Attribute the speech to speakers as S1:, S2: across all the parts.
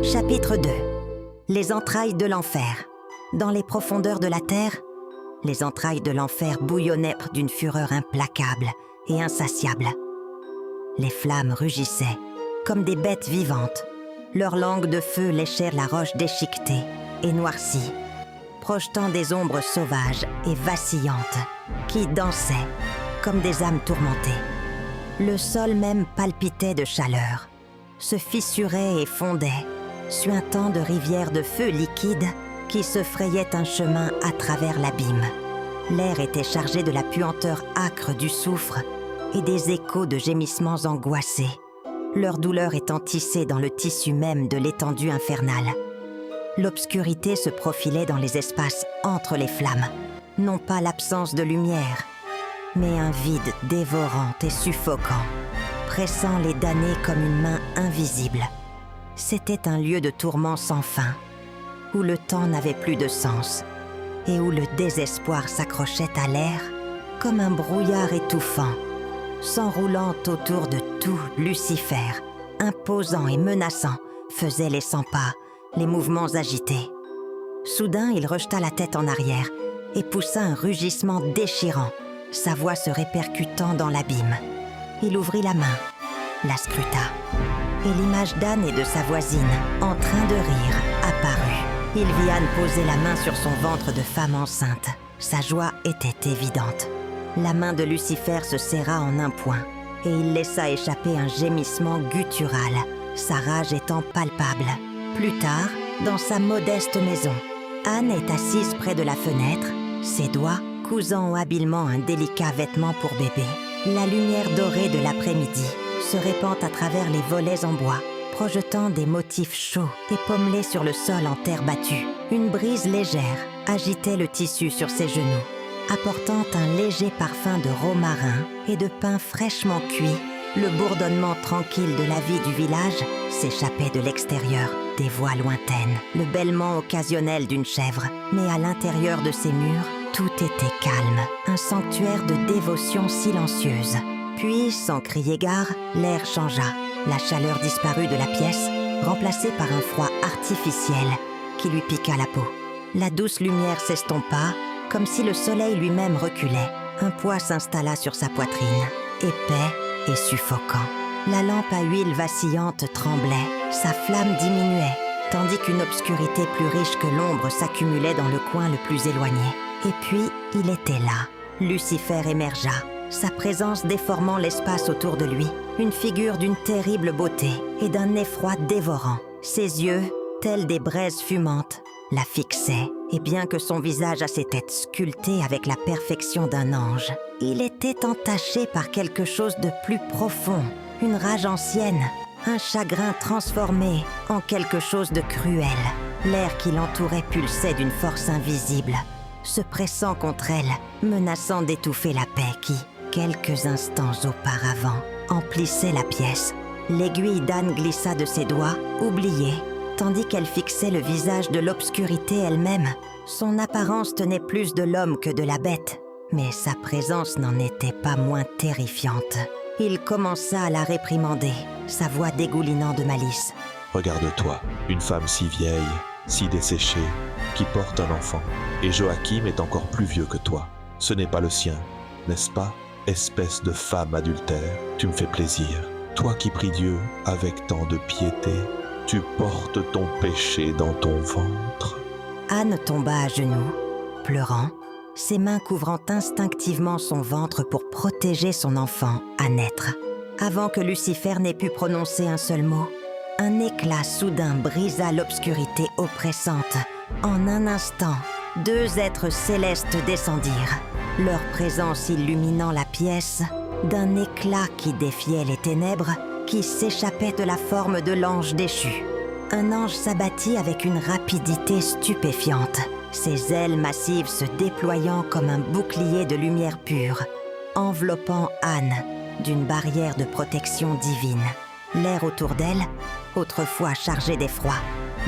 S1: Chapitre 2. Les entrailles de l'enfer. Dans les profondeurs de la terre, les entrailles de l'enfer bouillonnaient d'une fureur implacable et insatiable. Les flammes rugissaient comme des bêtes vivantes. Leurs langues de feu léchèrent la roche déchiquetée et noircie, projetant des ombres sauvages et vacillantes qui dansaient comme des âmes tourmentées. Le sol même palpitait de chaleur, se fissurait et fondait, suintant de rivières de feu liquide qui se frayaient un chemin à travers l'abîme. L'air était chargé de la puanteur âcre du soufre et des échos de gémissements angoissés, leur douleur étant tissée dans le tissu même de l'étendue infernale. L'obscurité se profilait dans les espaces entre les flammes, non pas l'absence de lumière, mais un vide dévorant et suffocant, pressant les damnés comme une main invisible. C'était un lieu de tourment sans fin, où le temps n'avait plus de sens, et où le désespoir s'accrochait à l'air comme un brouillard étouffant, s'enroulant autour de tout Lucifer, imposant et menaçant, faisait les 100 pas, les mouvements agités. Soudain, il rejeta la tête en arrière et poussa un rugissement déchirant, sa voix se répercutant dans l'abîme. Il ouvrit la main, la scruta, et l'image d'Anne et de sa voisine, en train de rire, apparut. Il vit Anne poser la main sur son ventre de femme enceinte. Sa joie était évidente. La main de Lucifer se serra en un point, et il laissa échapper un gémissement guttural, sa rage étant palpable. Plus tard, dans sa modeste maison, Anne est assise près de la fenêtre, ses doigts cousant habilement un délicat vêtement pour bébé. La lumière dorée de l'après-midi se répand à travers les volets en bois, projetant des motifs chauds et pommelés sur le sol en terre battue. Une brise légère agitait le tissu sur ses genoux, apportant un léger parfum de romarin et de pain fraîchement cuit. Le bourdonnement tranquille de la vie du village s'échappait de l'extérieur, des voix lointaines, le bêlement occasionnel d'une chèvre. Mais à l'intérieur de ces murs, tout était calme, un sanctuaire de dévotion silencieuse. Puis, sans crier gare, l'air changea. La chaleur disparut de la pièce, remplacée par un froid artificiel qui lui piqua la peau. La douce lumière s'estompa, comme si le soleil lui-même reculait. Un poids s'installa sur sa poitrine, épais et suffocant. La lampe à huile vacillante tremblait, sa flamme diminuait, tandis qu'une obscurité plus riche que l'ombre s'accumulait dans le coin le plus éloigné. Et puis, il était là. Lucifer émergea, sa présence déformant l'espace autour de lui, une figure d'une terrible beauté et d'un effroi dévorant. Ses yeux, tels des braises fumantes, la fixaient, et bien que son visage à ses têtes sculpté avec la perfection d'un ange, il était entaché par quelque chose de plus profond, une rage ancienne, un chagrin transformé en quelque chose de cruel. L'air qui l'entourait pulsait d'une force invisible, se pressant contre elle, menaçant d'étouffer la paix qui, quelques instants auparavant, emplissait la pièce. L'aiguille d'Anne glissa de ses doigts, oubliée, tandis qu'elle fixait le visage de l'obscurité elle-même. Son apparence tenait plus de l'homme que de la bête, mais sa présence n'en était pas moins terrifiante. Il commença à la réprimander, sa voix dégoulinant de malice.
S2: « Regarde-toi, une femme si vieille, si desséchée, qui porte un enfant. Et Joachim est encore plus vieux que toi. Ce n'est pas le sien, n'est-ce pas, espèce de femme adultère? Tu me fais plaisir. Toi qui pries Dieu avec tant de piété, tu portes ton péché dans ton ventre. »
S1: Anne tomba à genoux, pleurant, ses mains couvrant instinctivement son ventre pour protéger son enfant à naître. Avant que Lucifer n'ait pu prononcer un seul mot, un éclat soudain brisa l'obscurité oppressante. En un instant, 2 êtres célestes descendirent, leur présence illuminant la pièce d'un éclat qui défiait les ténèbres, qui s'échappait de la forme de l'ange déchu. Un ange s'abattit avec une rapidité stupéfiante, ses ailes massives se déployant comme un bouclier de lumière pure, enveloppant Anne d'une barrière de protection divine. L'air autour d'elle, autrefois chargé d'effroi,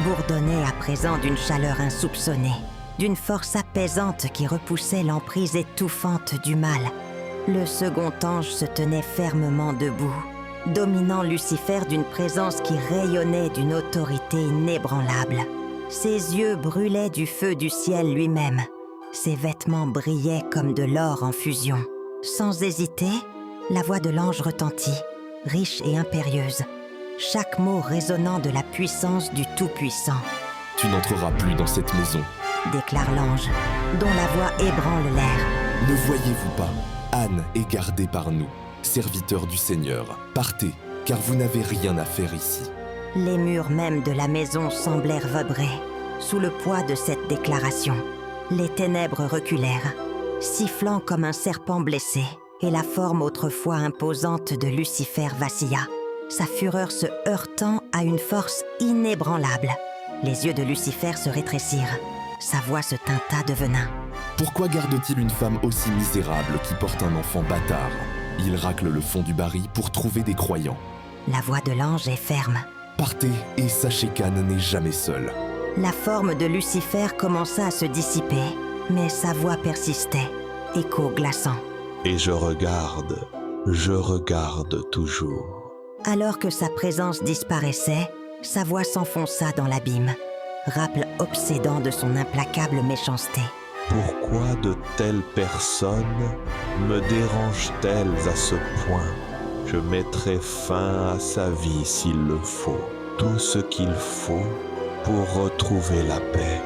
S1: bourdonnait à présent d'une chaleur insoupçonnée, d'une force apaisante qui repoussait l'emprise étouffante du mal. Le second ange se tenait fermement debout, dominant Lucifer d'une présence qui rayonnait d'une autorité inébranlable. Ses yeux brûlaient du feu du ciel lui-même. Ses vêtements brillaient comme de l'or en fusion. Sans hésiter, la voix de l'ange retentit, riche et impérieuse, chaque mot résonnant de la puissance du Tout-Puissant.
S3: « Tu n'entreras plus dans cette maison, »
S1: déclare l'ange, dont la voix ébranle l'air.
S3: « Ne voyez-vous pas, Anne est gardée par nous, serviteurs du Seigneur. Partez, car vous n'avez rien à faire ici. »
S1: Les murs même de la maison semblèrent vibrer sous le poids de cette déclaration. Les ténèbres reculèrent, sifflant comme un serpent blessé, et la forme autrefois imposante de Lucifer vacilla, sa fureur se heurtant à une force inébranlable. Les yeux de Lucifer se rétrécirent, sa voix se teinta de venin.
S3: « Pourquoi garde-t-il une femme aussi misérable qui porte un enfant bâtard ? Il racle le fond du baril pour trouver des croyants. »
S1: La voix de l'ange est ferme.
S3: « Partez et sachez qu'Anne n'est jamais seule. »
S1: La forme de Lucifer commença à se dissiper, mais sa voix persistait, écho glaçant.
S2: Et je regarde toujours.
S1: Alors que sa présence disparaissait, sa voix s'enfonça dans l'abîme, rappel obsédant de son implacable méchanceté.
S2: Pourquoi de telles personnes me dérangent-elles à ce point ? Je mettrai fin à sa vie s'il le faut, tout ce qu'il faut pour retrouver la paix.